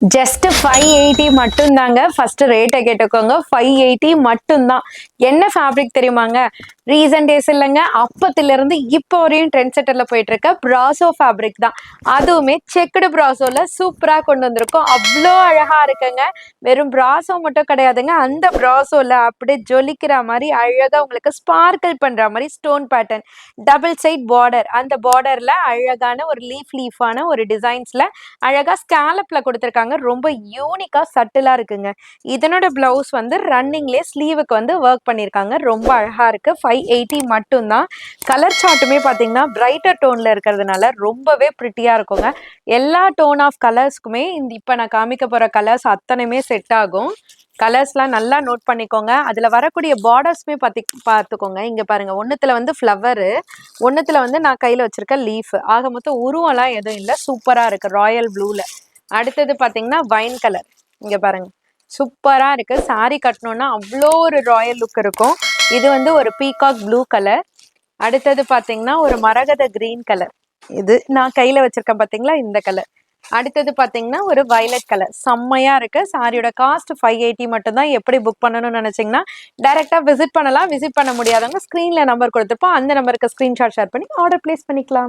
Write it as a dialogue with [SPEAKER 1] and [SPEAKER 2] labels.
[SPEAKER 1] Just 580 மட்டும்தாங்க. First ரேட்டை கேட்டுக்கோங்க. 580 மட்டும்தான். என்ன ஃபேப்ரிக் தெரியுமாங்க? ரீசன்ட் டேஸ் இல்லைங்க, அப்பத்திலிருந்து இப்போ வரையும் ட்ரெண்ட் செட்டர்ல போயிட்டு இருக்க பிராசோ ஃபேப்ரிக் தான். அதுவுமே செக்குடு பிராசோல சூப்பரா கொண்டு வந்திருக்கோம். அவ்வளோ அழகா இருக்குங்க. வெறும் பிராசோ மட்டும் கிடையாதுங்க, அந்த பிராசோல அப்படியே ஜொலிக்கிற மாதிரி அழகா உங்களுக்கு ஸ்பார்க்கிள் பண்ற மாதிரி stone pattern, double side border, அந்த பார்டர்ல அழகான ஒரு லீஃபான ஒரு டிசைன்ஸ்ல அழகா ஸ்கேலப்ல கொடுத்துருக்காங்க. ரொம்ப யூனிக்கா சட்டிலா இருக்குங்க. இதனோட பிளவுஸ் வந்து ரன்னிங்லேயே ஸ்லீவுக்கு வந்து ஒர்க் பண்ணியிருக்காங்க. ரொம்ப அழகா இருக்கு. 580 மட்டும்தான். கலர் சார்ட்டுமே பார்த்தீங்கன்னா பிரைட்டர் டோன்ல இருக்கிறதுனால ரொம்பவே ப்ரிட்டியா இருக்குங்க. எல்லா டோன் ஆஃப் கலர்ஸ்க்குமே இந்த இப்போ நான் காமிக்க போற கலர்ஸ் அத்தனையுமே செட் ஆகும். கலர்ஸ்லாம் நல்லா நோட் பண்ணிக்கோங்க. அதுல வரக்கூடிய பார்டர்ஸ்மே பார்த்துக்கோங்க. இங்க பாருங்க, ஒன்னுத்துல வந்து ஃப்ளவரு, ஒன்னுத்துல வந்து நான் கையில வச்சிருக்க லீஃப். ஆக மொத்தம் உருவம்லாம் எதுவும் இல்லை, சூப்பரா இருக்கு ராயல் ப்ளூல. அடுத்தது பாத்தீங்கன்னா வைன் கலர். இங்க பாருங்க, சூப்பரா இருக்கு. சாரி கட்டணும்னா அவ்வளோ ஒரு ராயல் லுக் இருக்கும். இது வந்து ஒரு பீகாக் ப்ளூ கலர். அடுத்தது பாத்தீங்கன்னா ஒரு மரகத கிரீன் கலர். இது நான் கையில வச்சிருக்கேன் பாத்தீங்களா, இந்த கலர். அடுத்தது பாத்தீங்கன்னா ஒரு வயலட் கலர். செம்மையா இருக்கு. சாரியோட காஸ்ட் 580 மட்டும் தான். எப்படி புக் பண்ணணும்னு நினைச்சீங்கன்னா டைரக்டா விசிட் பண்ணலாம். விசிட் பண்ண முடியாதவங்க ஸ்கிரீன்ல நம்பர் கொடுத்துருப்போம், அந்த நம்பருக்கு ஸ்கிரீன்ஷாட் ஷேர் பண்ணி ஆர்டர் பிளேஸ் பண்ணிக்கலாம்.